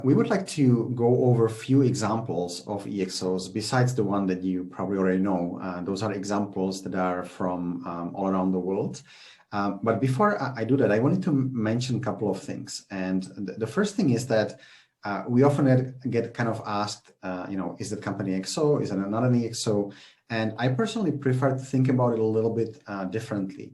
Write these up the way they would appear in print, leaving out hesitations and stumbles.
We would like to go over a few examples of EXOs besides the one that you probably already know. Those are examples that are from all around the world. But before I do that, I wanted to mention a couple of things. And the first thing is that we often get kind of asked, is the company EXO? Is it not an EXO? And I personally prefer to think about it a little bit differently.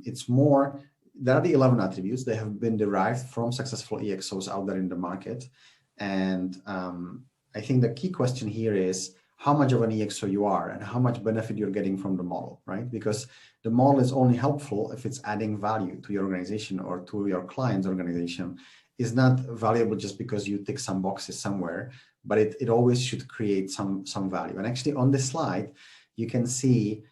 It's more, there are the 11 attributes. They have been derived from successful EXOs out there in the market. And I think the key question here is how much of an EXO you are and how much benefit you're getting from the model, right? Because the model is only helpful if it's adding value to your organization or to your client's organization. It's not valuable just because you tick some boxes somewhere, but it always should create some value. And actually on this slide, you can see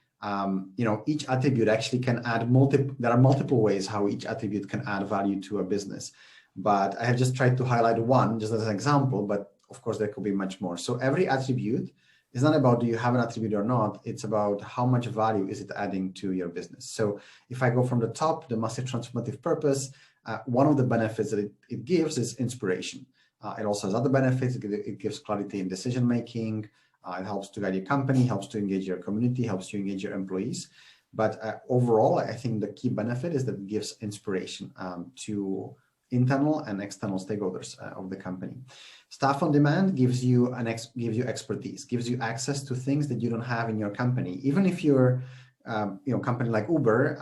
each attribute actually can add there are multiple ways how each attribute can add value to a business. But I have just tried to highlight one just as an example, but of course there could be much more. So every attribute is not about do you have an attribute or not, it's about how much value is it adding to your business. So if I go from the top, the Massive Transformative Purpose, one of the benefits that it gives is inspiration. It also has other benefits. It gives clarity in decision-making. It helps to guide your company, helps to engage your community, helps to engage your employees. But overall, I think the key benefit is that it gives inspiration to internal and external stakeholders of the company. Staff on demand gives you expertise, gives you access to things that you don't have in your company. Even if you're, company like Uber,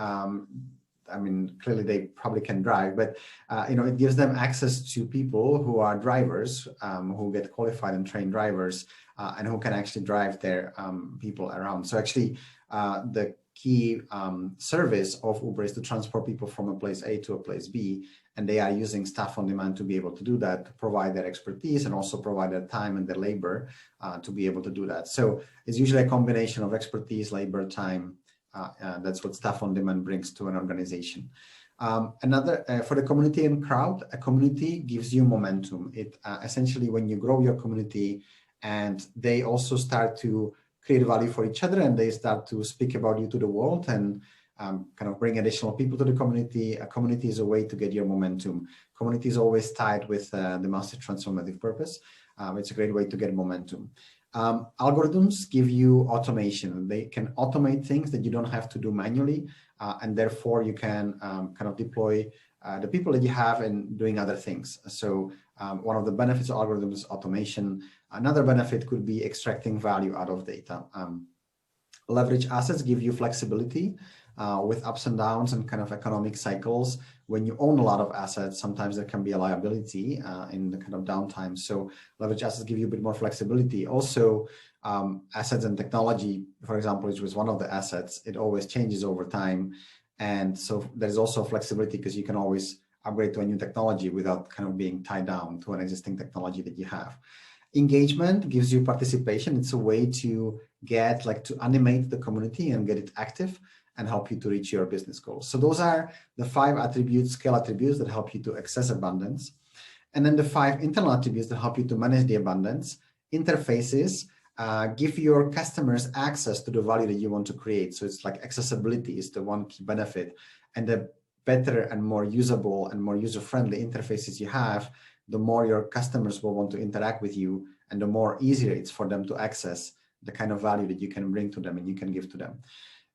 I mean, clearly they probably can drive, but it gives them access to people who are drivers, who get qualified and trained drivers, and who can actually drive their people around. So actually, the key service of Uber is to transport people from a place A to a place B, and they are using staff on demand to be able to do that, to provide their expertise and also provide their time and their labor to be able to do that. So it's usually a combination of expertise, labor, time. That's what staff on demand brings to an organization. For the community and crowd, a community gives you momentum. It essentially, when you grow your community and they also start to create value for each other and they start to speak about you to the world and kind of bring additional people to the community. A community is a way to get your momentum. Community is always tied with the Massive Transformative Purpose. It's a great way to get momentum. Algorithms give you automation. They can automate things that you don't have to do manually, and therefore you can kind of deploy the people that you have in doing other things. So one of the benefits of algorithms is automation. Another benefit could be extracting value out of data. Leverage assets give you flexibility with ups and downs and kind of economic cycles. When you own a lot of assets, sometimes there can be a liability in the kind of downtime. So leverage assets give you a bit more flexibility. Also, assets and technology, for example, which was one of the assets, it always changes over time. And so there's also flexibility because you can always upgrade to a new technology without kind of being tied down to an existing technology that you have. Engagement gives you participation. It's a way to to animate the community and get it active and help you to reach your business goals. So those are the 5 attributes, scale attributes that help you to access abundance. And then the 5 internal attributes that help you to manage the abundance. Interfaces give your customers access to the value that you want to create. So it's like accessibility is the one key benefit. And the better and more usable and more user-friendly interfaces you have, the more your customers will want to interact with you and the more easier it's for them to access the kind of value that you can bring to them and you can give to them.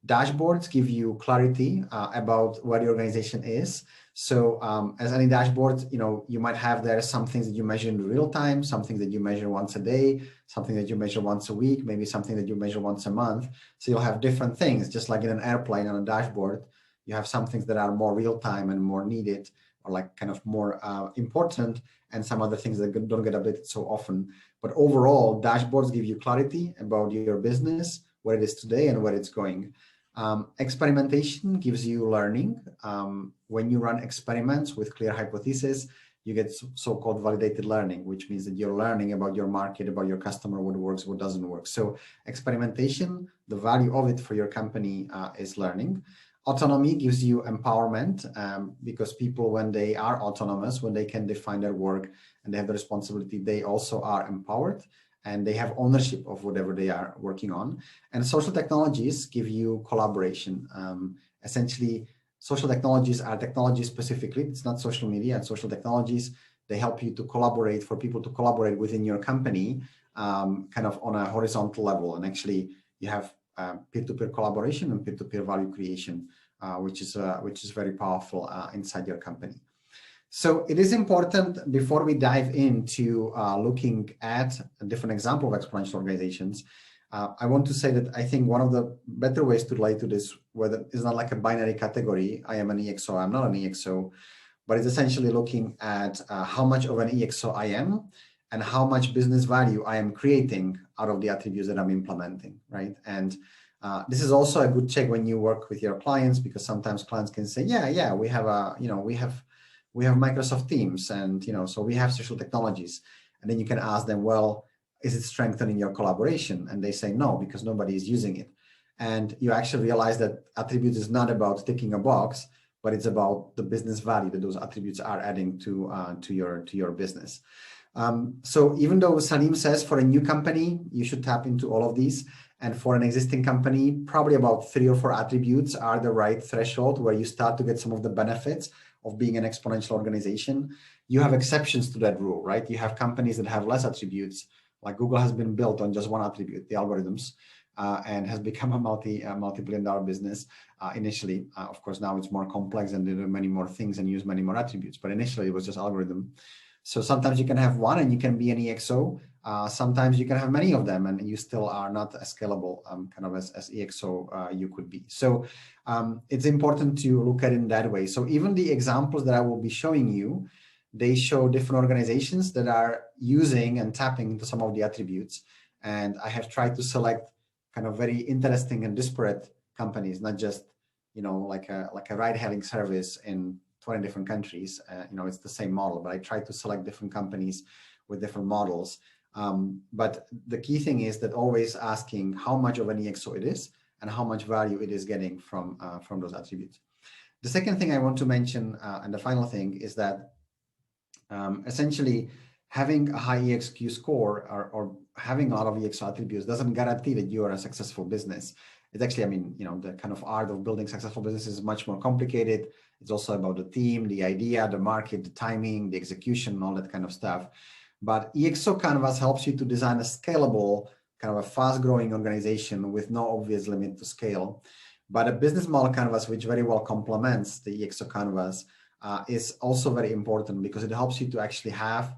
Dashboards give you clarity about where the organization is. So as any dashboard, you might have there some things that you measure in real time, some things that you measure once a day, something that you measure once a week, maybe something that you measure once a month. So you'll have different things, just like in an airplane on a dashboard. You have some things that are more real time and more needed or like kind of more important, and some other things that don't get updated so often. But overall, dashboards give you clarity about your business, where it is today and where it's going. Experimentation gives you learning. When you run experiments with clear hypotheses, you get so-called validated learning, which means that you're learning about your market, about your customer, what works, what doesn't work. So experimentation, the value of it for your company is learning. Autonomy gives you empowerment because people, when they are autonomous, when they can define their work and they have the responsibility, they also are empowered and they have ownership of whatever they are working on. And social technologies give you collaboration. Essentially, social technologies are technologies specifically. It's not social media and social technologies They help you to collaborate, for people to collaborate within your company, kind of on a horizontal level. And actually, you have peer-to-peer collaboration and peer-to-peer value creation, which is very powerful inside your company. So it is important, before we dive into looking at a different example of exponential organizations, I want to say that I think one of the better ways to relate to this, whether it's not like a binary category, I am an EXO, I'm not an EXO, but it's essentially looking at how much of an EXO I am and how much business value I am creating out of the attributes that I'm implementing, right? And this is also a good check when you work with your clients, because sometimes clients can say, yeah, we have we have Microsoft Teams, and so we have social technologies. And then you can ask them, well, is it strengthening your collaboration? And they say no, because nobody is using it. And you actually realize that attributes is not about ticking a box, but it's about the business value that those attributes are adding to your business. So even though Salim says for a new company, you should tap into all of these, and for an existing company, probably about 3 or 4 attributes are the right threshold where you start to get some of the benefits of being an exponential organization. You have exceptions to that rule, right? You have companies that have less attributes, like Google has been built on just one attribute, the algorithms, and has become a multi-billion-dollar business initially. Of course, now it's more complex and they do many more things and use many more attributes, but initially it was just algorithm. So sometimes you can have one and you can be an EXO. Sometimes you can have many of them and you still are not as scalable kind of as EXO you could be. So it's important to look at it in that way. So even the examples that I will be showing you, they show different organizations that are using and tapping into some of the attributes. And I have tried to select kind of very interesting and disparate companies, not just, like a ride-hailing service in 20 different countries. It's the same model, but I tried to select different companies with different models. But the key thing is that always asking how much of an EXO it is and how much value it is getting from those attributes. The second thing I want to mention, and the final thing, is that essentially having a high EXQ score or having a lot of EXO attributes doesn't guarantee that you are a successful business. It's actually, the kind of art of building successful businesses is much more complicated. It's also about the team, the idea, the market, the timing, the execution, all that kind of stuff. But EXO Canvas helps you to design a scalable, kind of a fast-growing organization with no obvious limit to scale. But a business model canvas, which very well complements the EXO Canvas, is also very important, because it helps you to actually have,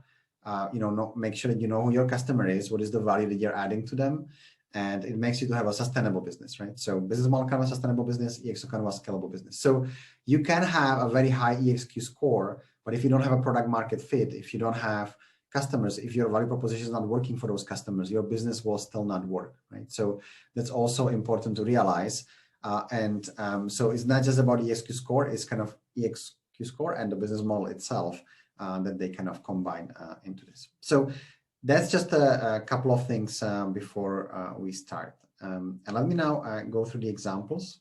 make sure that you know who your customer is, what is the value that you're adding to them, and it makes you to have a sustainable business, right? So business model canvas, sustainable business, EXO Canvas, scalable business. So you can have a very high EXQ score, but if you don't have a product market fit, if you don't have customers, if your value proposition is not working for those customers, your business will still not work, right? So that's also important to realize. So it's not just about EXQ score, it's kind of EXQ score and the business model itself that they kind of combine into this. So that's just a couple of things before we start. And let me now go through the examples.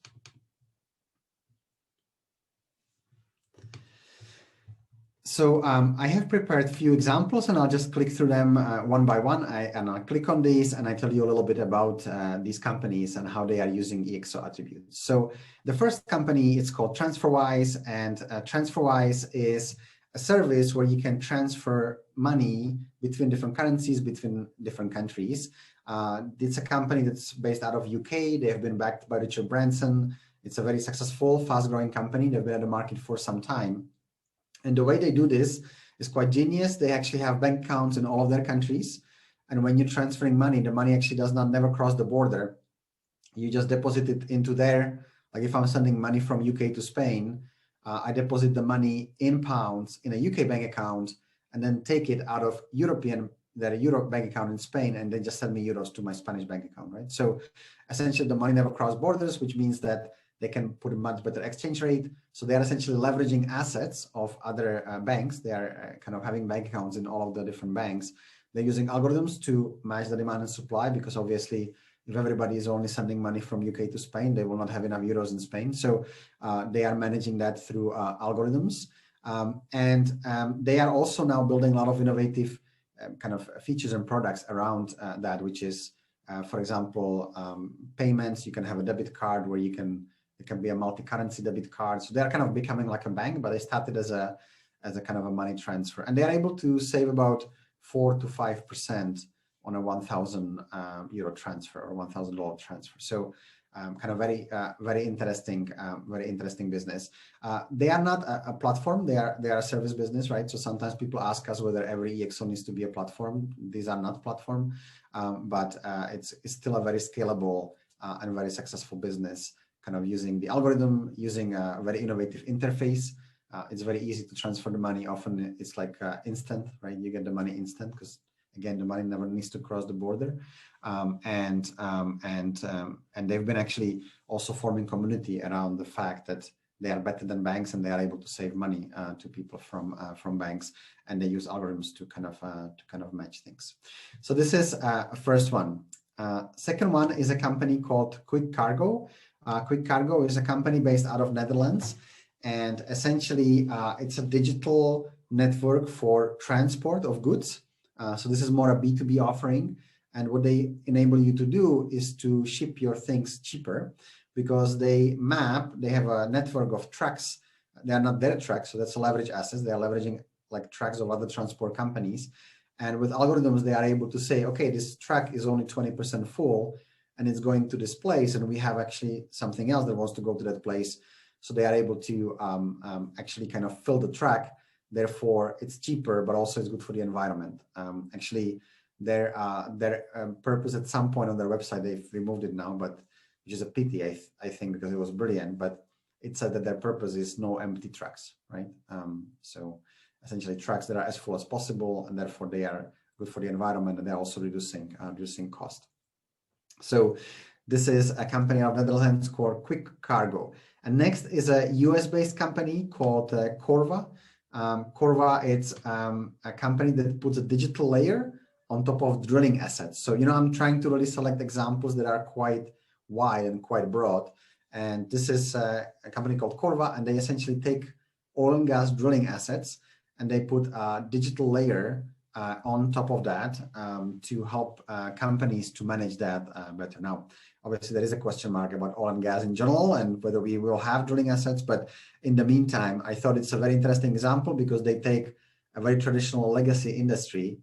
So I have prepared a few examples, and I'll just click through them one by one. I'll click on these, and I tell you a little bit about these companies and how they are using EXO attributes. So the first company is called TransferWise, and TransferWise is a service where you can transfer money between different currencies, between different countries. It's a company that's based out of UK. They have been backed by Richard Branson. It's a very successful, fast-growing company. They've been in the market for some time. And the way they do this is quite genius. They actually have bank accounts in all of their countries. And when you're transferring money, the money actually does not never cross the border. You just deposit it into there. Like if I'm sending money from UK to Spain, I deposit the money in pounds in a UK bank account and then take it out of Europe bank account in Spain, and then just send me euros to my Spanish bank account, right? So essentially the money never crosses borders, which means that they can put a much better exchange rate. So they are essentially leveraging assets of other banks. They are kind of having bank accounts in all of the different banks. They're using algorithms to match the demand and supply, because obviously if everybody is only sending money from UK to Spain, they will not have enough euros in Spain. So they are managing that through algorithms. They are also now building a lot of innovative kind of features and products around that, which is, for example, payments. You can have a debit card where it can be a multi-currency debit card. So they're kind of becoming like a bank, but they started as a as a kind of a money transfer. And they're able to save about 4 to 5% on a 1,000 euro transfer or $1,000 transfer. So kind of very interesting business. They are not a platform; they are a service business, right? So sometimes people ask us whether every EXO needs to be a platform. These are not platform, but it's still a very scalable and very successful business. Kind of using the algorithm, using a very innovative interface. It's very easy to transfer the money. Often it's like instant, right? You get the money instant because again, the money never needs to cross the border. And they've been actually also forming community around the fact that they are better than banks and they are able to save money to people from banks, and they use algorithms to kind of match things. So this is first one. Second one is a company called Quick Cargo. Quick Cargo is a company based out of Netherlands, and essentially it's a digital network for transport of goods. So this is more a B2B offering. And what they enable you to do is to ship your things cheaper, because they have a network of trucks. They are not their trucks, so that's a leverage assets. They are leveraging like trucks of other transport companies. And with algorithms, they are able to say, okay, this truck is only 20% full and it's going to this place, and we have actually something else that wants to go to that place. So they are able to actually kind of fill the truck. Therefore, it's cheaper, but also it's good for the environment. Actually, their purpose at some point on their website, they've removed it now, but which is a pity, I think, because it was brilliant. But it said that their purpose is no empty trucks, right? So essentially, trucks that are as full as possible, and therefore they are good for the environment, and they're also reducing cost. So this is a company out of Netherlands called Quick Cargo. And next is a US-based company called Corva. Corva, it's a company that puts a digital layer on top of drilling assets. So, I'm trying to really select examples that are quite wide and quite broad. And this is a company called Corva, and they essentially take oil and gas drilling assets and they put a digital layer on top of that to help companies to manage that better. Now, obviously, there is a question mark about oil and gas in general and whether we will have drilling assets. But in the meantime, I thought it's a very interesting example because they take a very traditional legacy industry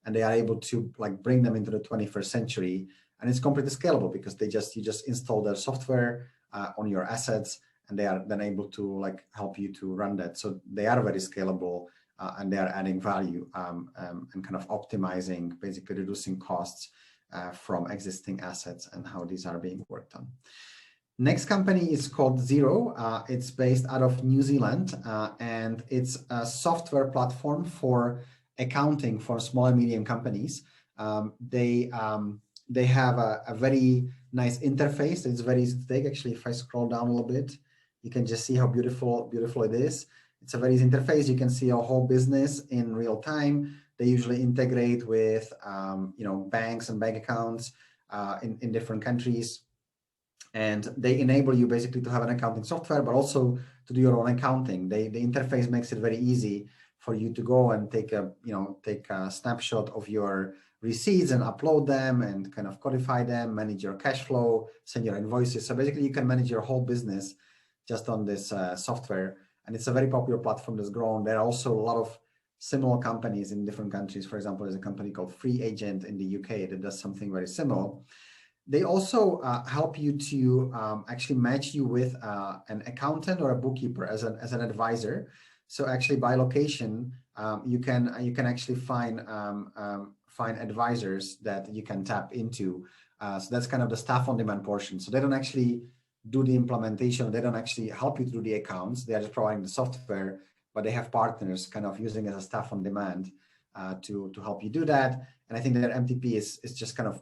and they are able to like bring them into the 21st century. And it's completely scalable because you just install their software on your assets, and they are then able to like help you to run that. So they are very scalable. And they are adding value and kind of optimizing, basically reducing costs from existing assets and how these are being worked on. Next company is called Xero. It's based out of New Zealand, and it's a software platform for accounting for small and medium companies. They have a very nice interface. It's very easy to take. Actually, if I scroll down a little bit, you can just see how beautiful it is. It's a very easy interface. You can see your whole business in real time. They usually integrate with, banks and bank accounts in different countries. And they enable you basically to have an accounting software, but also to do your own accounting. The interface makes it very easy for you to go and take a snapshot of your receipts and upload them and kind of codify them, manage your cash flow, send your invoices. So basically you can manage your whole business just on this software. And it's a very popular platform that's grown. There are also a lot of similar companies in different countries. For example, there's a company called Free Agent in the UK that does something very similar. They also help you to actually match you with an accountant or a bookkeeper as an advisor. So actually by location, you can actually find advisors that you can tap into. So that's kind of the staff on demand portion. So they don't actually do the implementation. They don't actually help you to do the accounts. They are just providing the software, but they have partners kind of using as a staff on demand to help you do that. And I think that MTP is just kind of,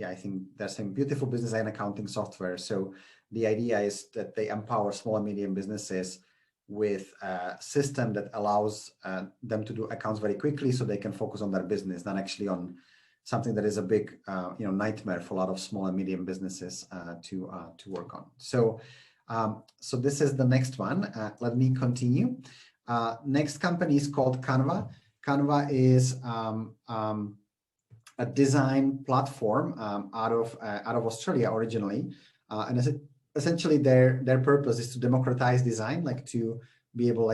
I think they're saying beautiful business and accounting software. So the idea is that they empower small and medium businesses with a system that allows them to do accounts very quickly so they can focus on their business, not actually on something that is a big nightmare for a lot of small and medium businesses to work on. So this is the next one. Let me continue. Next company is called Canva. Canva is a design platform out of Australia originally, and essentially their purpose is to democratize design, like to be able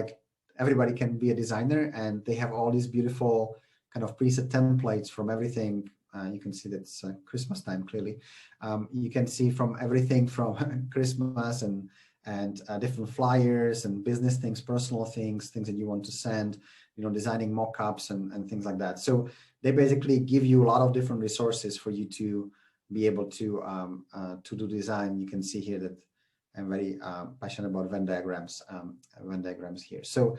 everybody can be a designer, and they have all these beautiful kind of preset templates from everything. You can see that's Christmas time, clearly. You can see from everything from Christmas and different flyers and business things, personal things that you want to send, designing mock-ups and things like that. So they basically give you a lot of different resources for you to be able to do design. You can see here that I'm very passionate about Venn diagrams here. So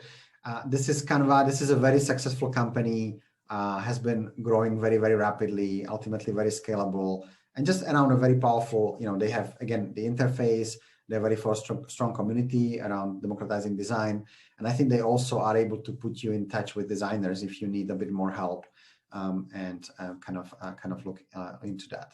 this is Canva. This is a very successful company, has been growing very, very rapidly, ultimately very scalable, and just around a very powerful, they have, again, the interface, they're very strong community around democratizing design. And I think they also are able to put you in touch with designers if you need a bit more help, and kind of look into that.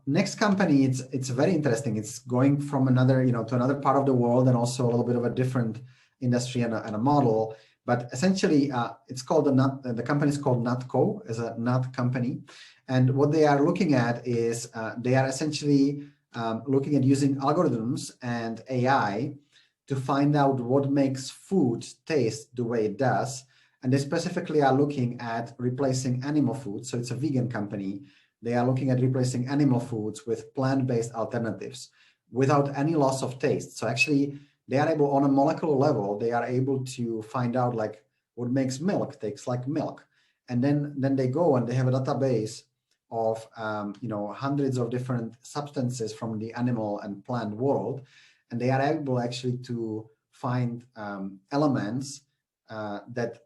Next company, it's very interesting. It's going from another, to another part of the world, and also a little bit of a different industry and a model. But essentially, it's called the company is called Nutco, as a nut company. And what they are looking at is they are essentially looking at using algorithms and AI to find out what makes food taste the way it does. And they specifically are looking at replacing animal food. So it's a vegan company. They are looking at replacing animal foods with plant-based alternatives without any loss of taste. So actually, they are able, on a molecular level, they are able to find out like what makes milk taste like milk. And then they go and they have a database of hundreds of different substances from the animal and plant world, and they are able actually to find elements that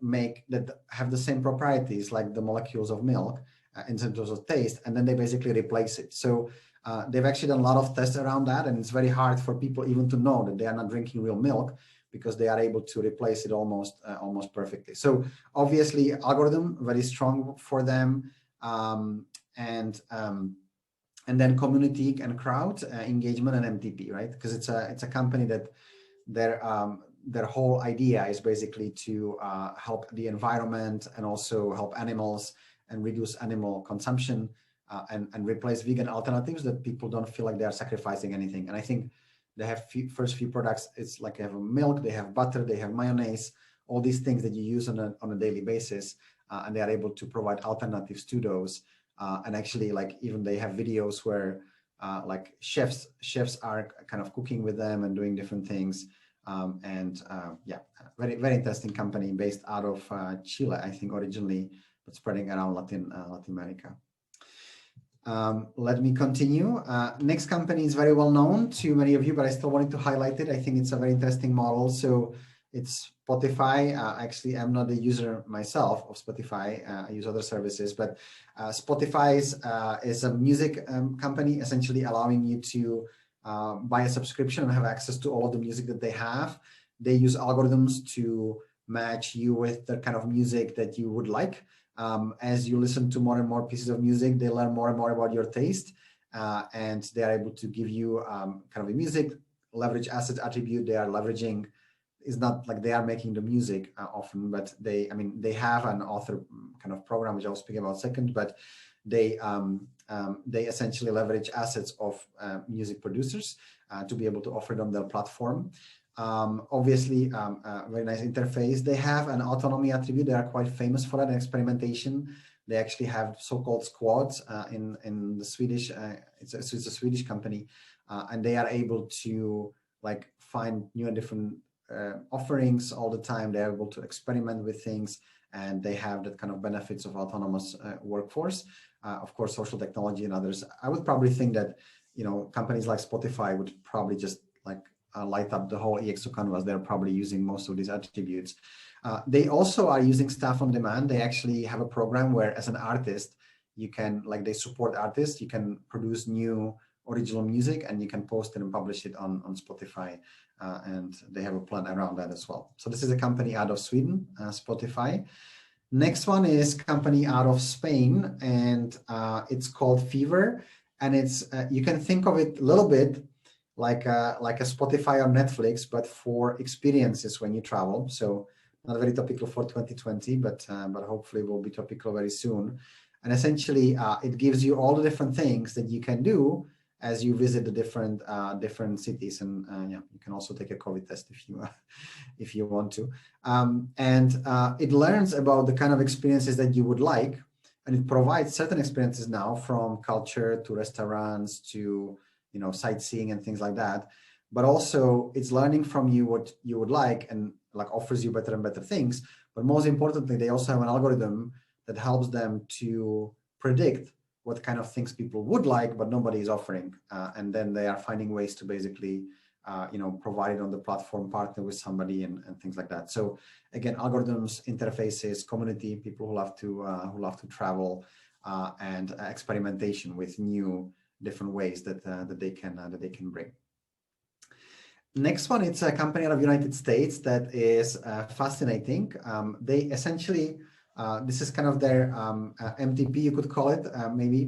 have the same properties like the molecules of milk in terms of taste, and then they basically replace it. So they've actually done a lot of tests around that, and it's very hard for people even to know that they are not drinking real milk, because they are able to replace it almost perfectly. So obviously, algorithm very strong for them. And then community and crowd engagement and MTP, right? Because it's a company that their whole idea is basically to help the environment and also help animals and reduce animal consumption, and replace vegan alternatives that people don't feel like they are sacrificing anything. And I think they have first few products. It's like they have milk, they have butter, they have mayonnaise, all these things that you use on a daily basis, and they are able to provide alternatives to those. And actually, like, even they have videos where like chefs are kind of cooking with them and doing different things. Yeah, very, very interesting company based out of Chile, I think, originally, but spreading around Latin America. Let me continue. Next company is very well known to many of you, but I still wanted to highlight it. I think it's a very interesting model. So it's Spotify. Actually, I'm not a user myself of Spotify. I use other services, but Spotify is a music company, essentially allowing you to buy a subscription and have access to all of the music that they have. They use algorithms to match you with the kind of music that you would like. As you listen to more and more pieces of music, they learn more and more about your taste, and they are able to give you kind of a music leverage asset attribute. They are leveraging. It's not like they are making the music often, but they have an author kind of program, which I'll speak about second, but they essentially leverage assets of music producers to be able to offer them their platform. Obviously, very nice interface. They have an autonomy attribute. They are quite famous for that in experimentation. They actually have so-called squads in the Swedish. It's a Swedish company, and they are able to like find new and different offerings all the time. They're able to experiment with things, and they have that kind of benefits of autonomous workforce. Of course, social technology and others. I would probably think that companies like Spotify would probably just like light up the whole EXO canvas. They're probably using most of these attributes. They also are using staff on demand. They actually have a program where, as an artist, you can, like, they support artists. You can produce new original music and you can post it and publish it on Spotify. And they have a plan around that as well. So this is a company out of Sweden, Spotify. Next one is company out of Spain, and it's called Fever. And it's you can think of it a little bit like a Spotify or Netflix, but for experiences when you travel. So not very topical for 2020, but hopefully will be topical very soon. And essentially, it gives you all the different things that you can do as you visit the different cities. And yeah, you can also take a COVID test if you want to. And it learns about the kind of experiences that you would like, and it provides certain experiences now, from culture to restaurants to sightseeing and things like that. But also it's learning from you what you would like, and like offers you better and better things. But most importantly, they also have an algorithm that helps them to predict what kind of things people would like, but nobody is offering. And then they are finding ways to basically, provide it on the platform, partner with somebody, and things like that. So again, algorithms, interfaces, community, people who love to travel, and experimentation with new different ways that they can bring. Next one, it's a company out of United States that is fascinating. They essentially, this is kind of their MTP, you could call it, maybe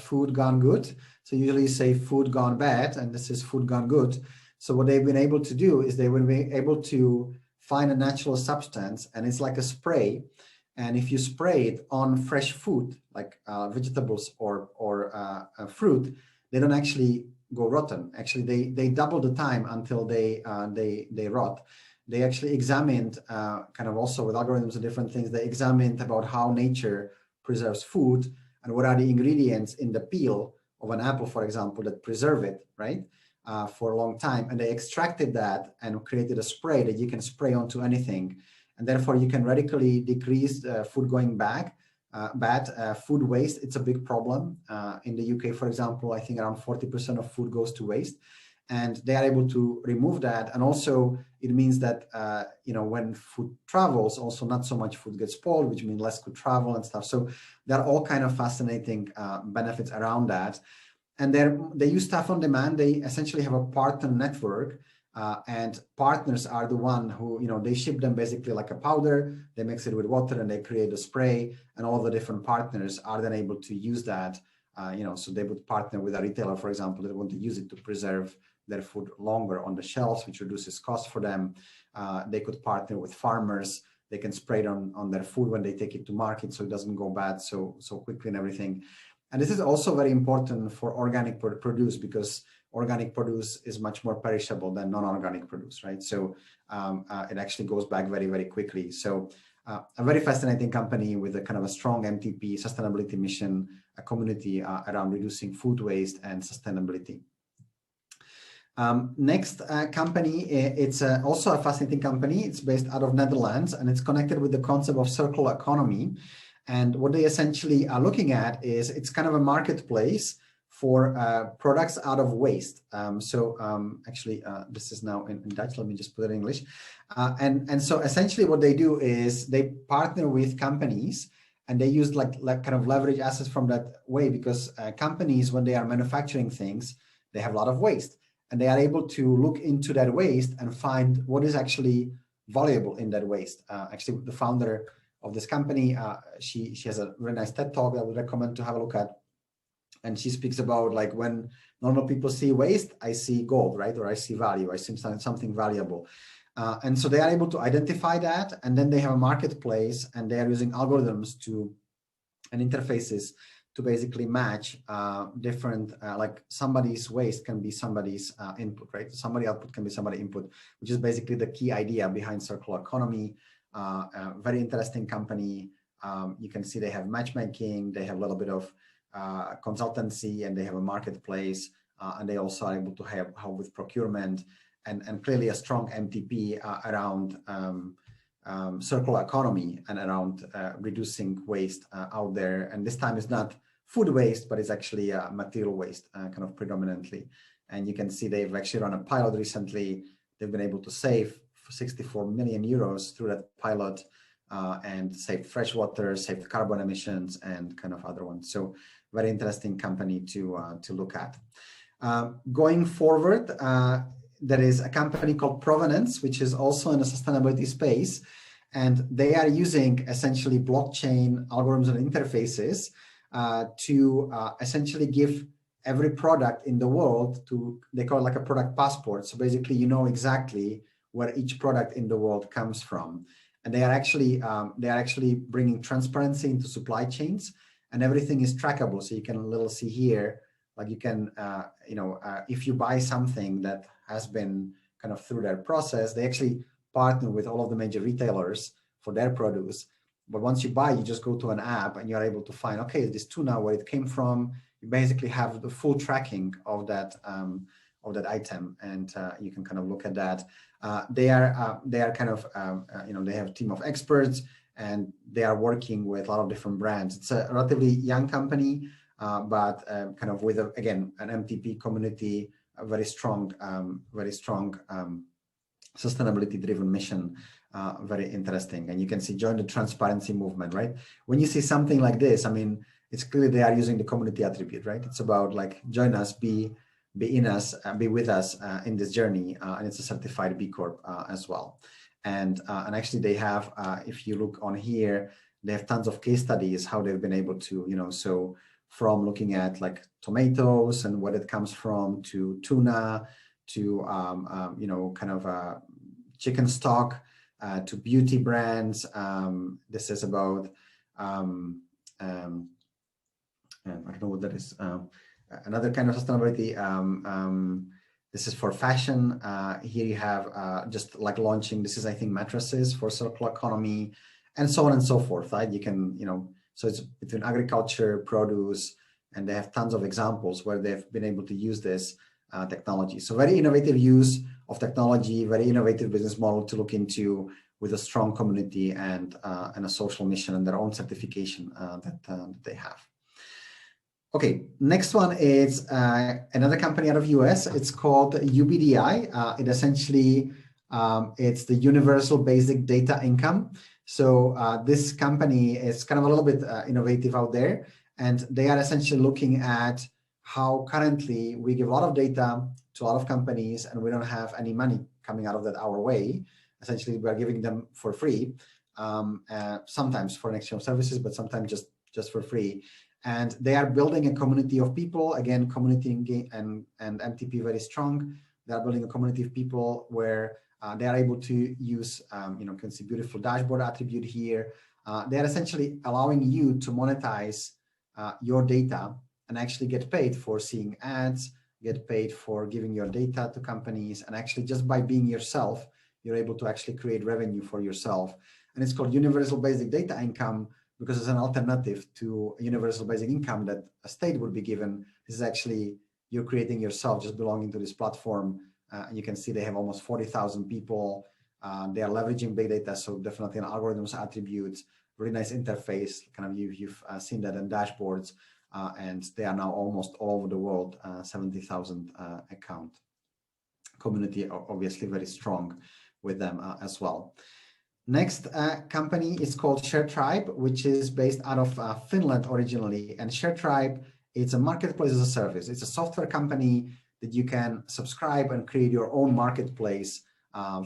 food gone good. So usually you say food gone bad, and this is food gone good. So what they've been able to do is they will be able to find a natural substance, and it's like a spray. And if you spray it on fresh food, like vegetables or fruit, they don't actually go rotten. Actually, they double the time until they rot. They actually examined, kind of also with algorithms and different things, they examined about how nature preserves food and what are the ingredients in the peel of an apple, for example, that preserve it, right, for a long time. And they extracted that and created a spray that you can spray onto anything. And therefore, you can radically decrease food going bad. Food waste, it's a big problem. In the UK, for example, I think around 40% of food goes to waste. And they are able to remove that. And also, it means that, when food travels, also not so much food gets spoiled, which means less could travel and stuff. So there are all kind of fascinating benefits around that. And they use stuff on demand. They essentially have a partner network. And partners are the one who, they ship them basically like a powder, they mix it with water and they create a spray, and all the different partners are then able to use that, so they would partner with a retailer, for example, that want to use it to preserve their food longer on the shelves, which reduces cost for them. They could partner with farmers. They can spray it on their food when they take it to market, so it doesn't go bad so quickly and everything. And this is also very important for organic produce, because organic produce is much more perishable than non-organic produce, right? So it actually goes back very, very quickly. So a very fascinating company with a kind of a strong MTP, sustainability mission, a community around reducing food waste and sustainability. Next company, it's also a fascinating company. It's based out of Netherlands, and it's connected with the concept of circular economy. And what they essentially are looking at is it's kind of a marketplace for products out of waste. Actually, this is now in Dutch. Let me just put it in English. And so essentially what they do is they partner with companies, and they use like kind of leverage assets from that way, because companies, when they are manufacturing things, they have a lot of waste, and they are able to look into that waste and find what is actually valuable in that waste. Actually, the founder of this company, she has a very nice TED talk that I would recommend to have a look at. And she speaks about, like, when normal people see waste, I see gold, right? Or I see value, I see something valuable. And so they are able to identify that. And then they have a marketplace, and they are using algorithms and interfaces to basically match different, like somebody's waste can be somebody's input, right? Somebody output can be somebody input, which is basically the key idea behind circular economy. Very interesting company. You can see they have matchmaking, they have a little bit of consultancy, and they have a marketplace, and they also are able to help with procurement, and clearly a strong MTP around circular economy and around reducing waste out there. And this time it's not food waste, but it's actually material waste kind of predominantly. And you can see they've actually run a pilot recently. They've been able to save 64 million euros through that pilot, and saved fresh water, saved carbon emissions, and kind of other ones. So very interesting company to look at. Going forward, there is a company called Provenance, which is also in the sustainability space. And they are using essentially blockchain algorithms and interfaces to essentially give every product in the world they call it like a product passport. So basically, you know exactly where each product in the world comes from. And they are actually bringing transparency into supply chains, and everything is trackable. So you can see here Like you can, if you buy something that has been kind of through their process, they actually partner with all of the major retailers for their produce. But once you buy, you just go to an app and you're able to find, okay, this tuna, where it came from. You basically have the full tracking of that item, and you can kind of look at that. They are kind of, they have a team of experts, and they are working with a lot of different brands. It's a relatively young company, but kind of with, again, an MTP community, a very strong sustainability-driven mission. Very interesting. And you can see, join the transparency movement, right? When you see something like this, I mean, it's clearly they are using the community attribute, right? It's about like, join us, be in us, be with us in this journey. And it's a certified B Corp as well. And actually they have, if you look on here, they have tons of case studies, how they've been able to, so from looking at like tomatoes and what it comes from, to tuna, to, kind of chicken stock, to beauty brands. This is about, I don't know what that is. Another kind of sustainability. This is for fashion. Here you have just like launching, this is, I think, mattresses for circular economy, and so on and so forth, right? You can, so it's between agriculture, produce, and they have tons of examples where they've been able to use this technology. So very innovative use of technology, very innovative business model to look into, with a strong community and a social mission and their own certification that they have. Okay, next one is another company out of US. It's called UBDI. It essentially, it's the Universal Basic Data Income. So this company is kind of a little bit innovative out there, and they are essentially looking at how currently we give a lot of data to a lot of companies and we don't have any money coming out of that our way. Essentially, we are giving them for free, sometimes for an exchange of services, but sometimes just for free. And they are building a community of people, again, community and MTP very strong. They are building a community of people where they are able to use, you can see beautiful dashboard attribute here. They are essentially allowing you to monetize your data and actually get paid for seeing ads, get paid for giving your data to companies, and actually just by being yourself, you're able to actually create revenue for yourself. And it's called Universal Basic Data Income because it's an alternative to universal basic income that a state would be given. This is actually, you're creating yourself, just belonging to this platform. And you can see they have almost 40,000 people. They are leveraging big data, so definitely an algorithms attributes, really nice interface. Kind of you've seen that in dashboards. And they are now almost all over the world, 70,000 account. Community obviously very strong with them as well. Next company is called ShareTribe, which is based out of Finland originally. And ShareTribe, it's a marketplace as a service. It's a software company that you can subscribe and create your own marketplace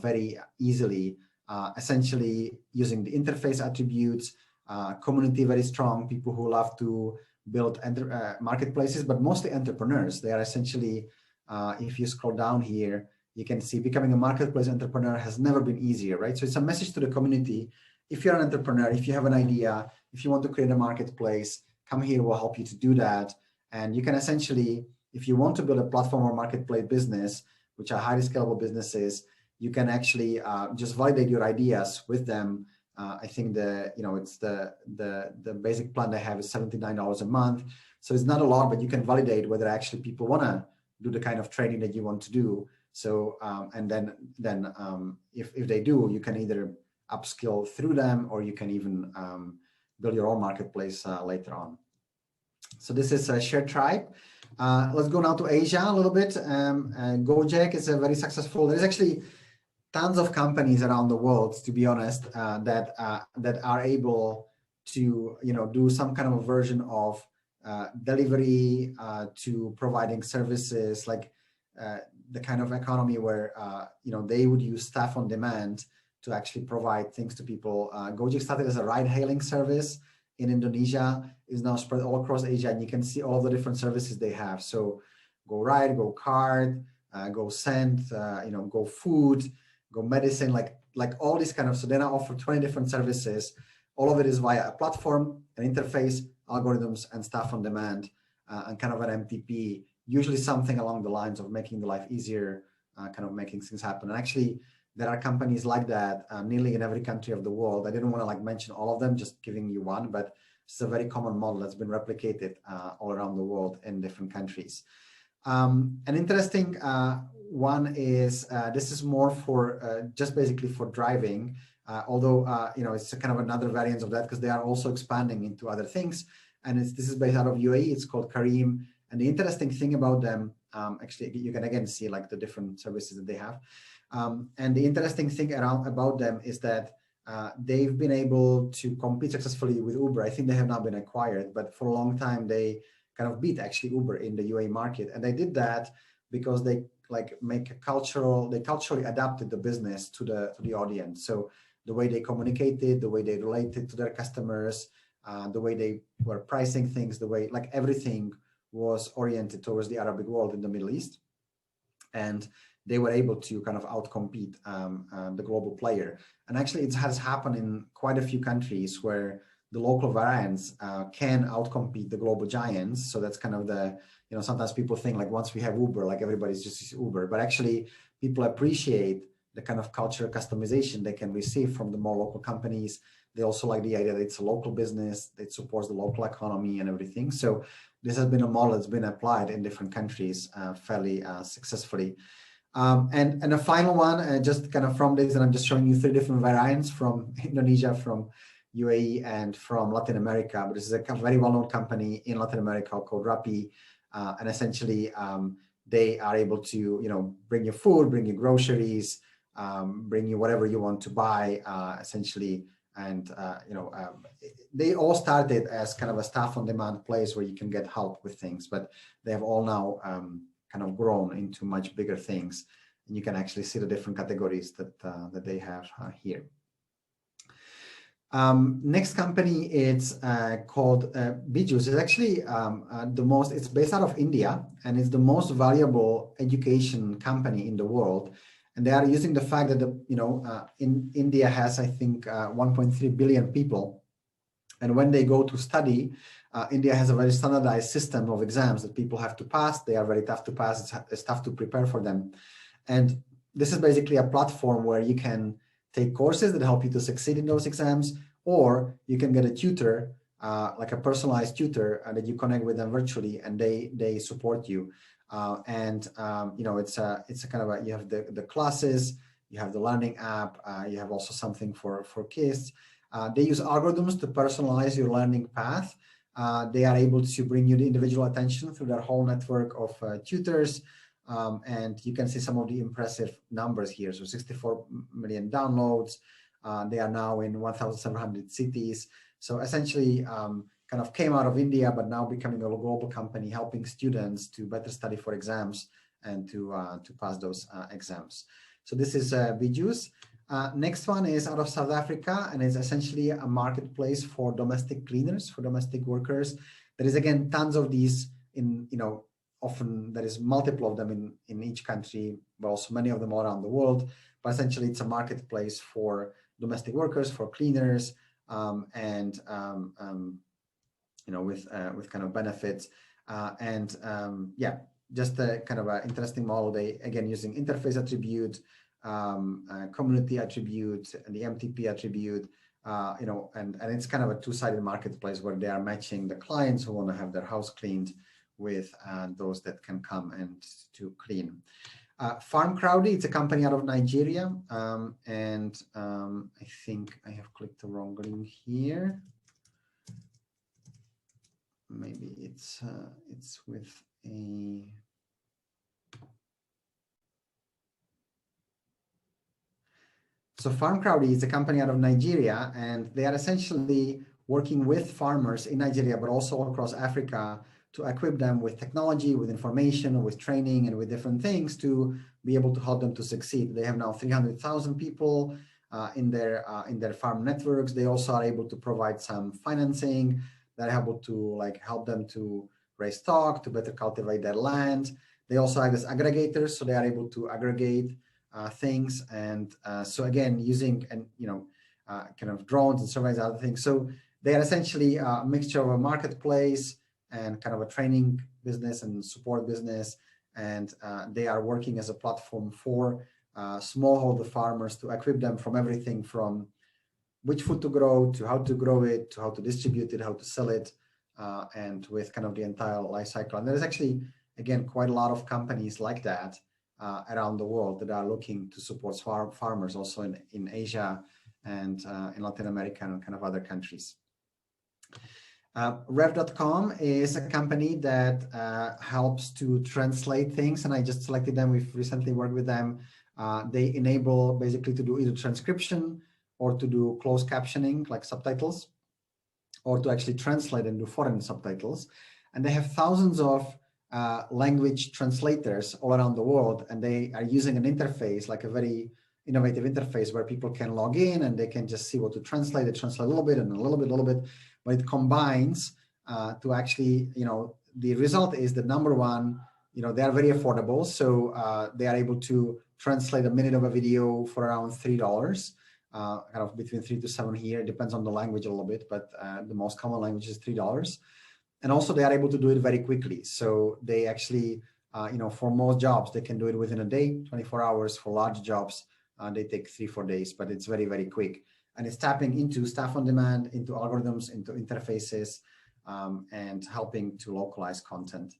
very easily, essentially using the interface attributes, community very strong, people who love to build marketplaces, but mostly entrepreneurs. They are essentially, if you scroll down here, you can see becoming a marketplace entrepreneur has never been easier, right? So it's a message to the community. If you're an entrepreneur, if you have an idea, if you want to create a marketplace, come here, we'll help you to do that. And you can essentially, if you want to build a platform or marketplace business, which are highly scalable businesses, you can actually just validate your ideas with them. I think it's the basic plan they have is $79 a month. So it's not a lot, but you can validate whether actually people want to do the kind of trading that you want to do. So and then if they do, you can either upskill through them, or you can even build your own marketplace later on. So this is ShareTribe. Let's go now to Asia a little bit. Gojek is a very successful. There's actually tons of companies around the world, to be honest, that are able to do some kind of a version of delivery to providing services, like the kind of economy where they would use staff on demand to actually provide things to people. Gojek started as a ride-hailing service in Indonesia, is now spread all across Asia, and you can see all the different services they have. So Go Ride, Go Card, Go Send, Go Food, Go Medicine, like all these kind of. So they now offer 20 different services. All of it is via a platform, an interface, algorithms, and staff on demand. and kind of an MTP, usually something along the lines of making the life easier, kind of making things happen. And actually, there are companies like that nearly in every country of the world. I didn't want to like mention all of them, just giving you one, but it's a very common model that's been replicated all around the world in different countries. An interesting one is this is more for just basically for driving, although you know, it's a kind of another variant of that because they are also expanding into other things. And this is based out of UAE. It's called Kareem. And the interesting thing about them, actually, you can again see like the different services that they have. And the interesting thing about them is that they've been able to compete successfully with Uber. I think they have now been acquired, but for a long time they kind of beat actually Uber in the UAE market. And they did that because they like make a they culturally adapted the business to the audience. So the way they communicated, the way they related to their customers, the way they were pricing things, the way like everything was oriented towards the Arabic world in the Middle East. And they were able to kind of outcompete the global player. And actually it has happened in quite a few countries where the local variants can outcompete the global giants. So that's kind of the, you know, sometimes people think like once we have Uber, like everybody's just Uber, but actually people appreciate the kind of cultural customization they can receive from the more local companies. They also like the idea that it's a local business, it supports the local economy and everything. So this has been a model that's been applied in different countries fairly successfully. And a final one, just kind of from this, and I'm just showing you 3 different variants from Indonesia, from UAE, and from Latin America. But this is a very well-known company in Latin America called Rappi. And essentially, they are able to, you know, bring you food, bring you groceries, bring you whatever you want to buy, essentially. And, you know, they all started as kind of a staff on demand place where you can get help with things, but they have all now kind of grown into much bigger things. And you can actually see the different categories that they have here. Next company, it's called Bijus. It's actually it's based out of India, and it's the most valuable education company in the world. And they are using the fact that, in India has, I think, 1.3 billion people. And when they go to study, India has a very standardized system of exams that people have to pass. They are very tough to pass. It's tough to prepare for them. And this is basically a platform where you can take courses that help you to succeed in those exams, or you can get a tutor, like a personalized tutor, that you connect with them virtually, and they support you. It's a kind of you have the classes, you have the learning app, you have also something for kids. They use algorithms to personalize your learning path. They are able to bring you the individual attention through their whole network of tutors. And you can see some of the impressive numbers here. So 64 million downloads. They are now in 1,700 cities. So essentially, kind of came out of India, but now becoming a global company, helping students to better study for exams and to pass those exams. So this is Bijus. Next one is out of South Africa, and it's essentially a marketplace for domestic cleaners, for domestic workers. There is, again, tons of these in, often there is multiple of them in each country, but also many of them all around the world. But essentially, it's a marketplace for domestic workers, for cleaners, with kind of benefits. Just a kind of an interesting model. They, again, using interface attribute, community attribute, and the MTP attribute, and it's kind of a two-sided marketplace where they are matching the clients who want to have their house cleaned with those that can come and to clean. Farm Crowdy, it's a company out of Nigeria, and I think I have clicked the wrong link here. Maybe it's with a. So Farm Crowdy is a company out of Nigeria, and they are essentially working with farmers in Nigeria, but also across Africa, to equip them with technology, with information, with training, and with different things to be able to help them to succeed. They have now 300,000 people in their farm networks. They also are able to provide some financing that are able to help them to raise stock, to better cultivate their land. They also act as aggregators, so they are able to aggregate things, and so again, using kind of drones and surveys, other things. So they are essentially a mixture of a marketplace and kind of a training business and support business. And they are working as a platform for smallholder farmers to equip them from everything from which food to grow, to how to grow it, to how to distribute it, how to sell it, and with kind of the entire life cycle. And there's actually, again, quite a lot of companies like that around the world that are looking to support farmers also in Asia and in Latin America and kind of other countries. Rev.com is a company that helps to translate things, and I just selected them. We've recently worked with them. They enable basically to do either transcription or to do closed captioning, like subtitles, or to actually translate and do foreign subtitles. And they have thousands of language translators all around the world, and they are using an interface, like a very innovative interface where people can log in and they can just see what to translate. They translate a little bit and a little bit, but it combines to actually, the result is that number one, they are very affordable. So they are able to translate a minute of a video for around $3, kind of between 3 to 7 here. It depends on the language a little bit, but the most common language is $3. And also they are able to do it very quickly. So they actually, for most jobs, they can do it within a day, 24 hours. For large jobs, they take 3-4 days, but it's very, very quick. And it's tapping into staff on demand, into algorithms, into interfaces, and helping to localize content.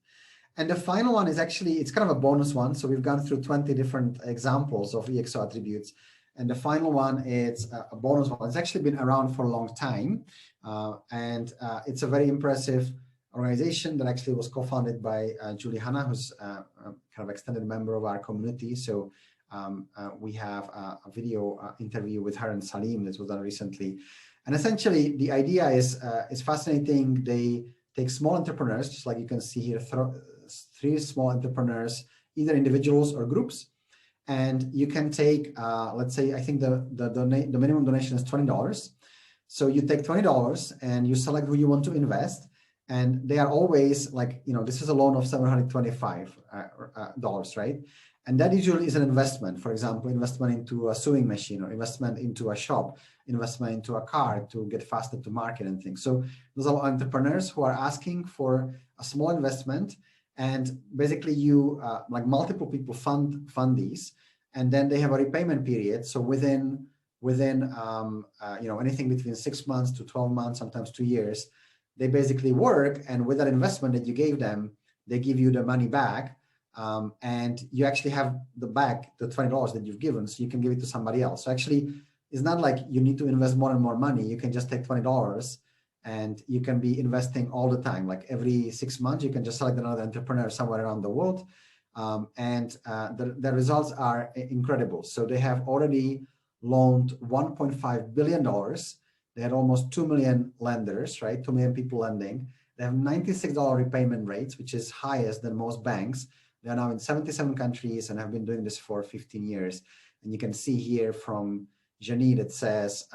And the final one is actually, it's kind of a bonus one. So we've gone through 20 different examples of EXO attributes. And the final one is a bonus one. It's actually been around for a long time. And it's a very impressive organization that actually was co-founded by Julie Hanna, who's kind of extended member of our community. So we have a video interview with her and Salim that was done recently. And essentially, the idea is fascinating. They take small entrepreneurs, just like you can see here, 3 small entrepreneurs, either individuals or groups. And you can take, let's say, I think the minimum donation is $20. So you take $20 and you select who you want to invest. And they are always like, this is a loan of $725, right? And that usually is an investment. For example, investment into a sewing machine, or investment into a shop, investment into a car to get faster to market and things. So those are entrepreneurs who are asking for a small investment, and basically you, like multiple people fund these, and then they have a repayment period. So within anything between 6 months to 12 months, sometimes 2 years, they basically work, and with that investment that you gave them, they give you the money back. And you actually have the $20 that you've given, so you can give it to somebody else. So actually, it's not like you need to invest more and more money. You can just take $20 and you can be investing all the time. Like every 6 months, you can just select another entrepreneur somewhere around the world. And the results are incredible. So they have already loaned $1.5 billion. They had almost 2 million lenders, right? 2 million people lending. They have $96 repayment rates, which is highest than most banks. They are now in 77 countries and have been doing this for 15 years. And you can see here from Jenny that says,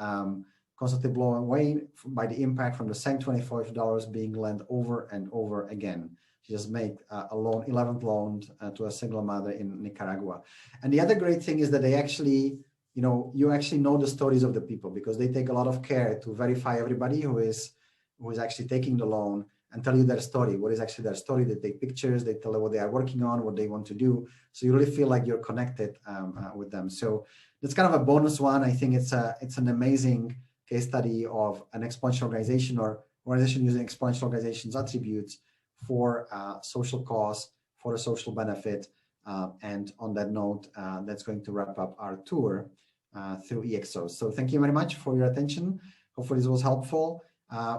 constantly blown away by the impact from the same $25 being lent over and over again. She just made a loan, 11th loan to a single mother in Nicaragua. And the other great thing is that they actually, you actually know the stories of the people, because they take a lot of care to verify everybody who is actually taking the loan and tell you their story. What is actually their story? They take pictures, they tell you what they are working on, what they want to do. So you really feel like you're connected with them. So that's kind of a bonus one. I think it's an amazing case study of an exponential organization, or organization using exponential organizations attributes for social cause, for a social benefit. And on that note, that's going to wrap up our tour through EXOs. So thank you very much for your attention. Hopefully this was helpful.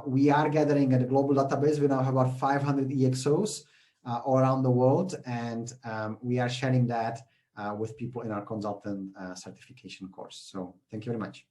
We are gathering at a global database. We now have about 500 EXOs all around the world, and we are sharing that with people in our consultant certification course. So thank you very much.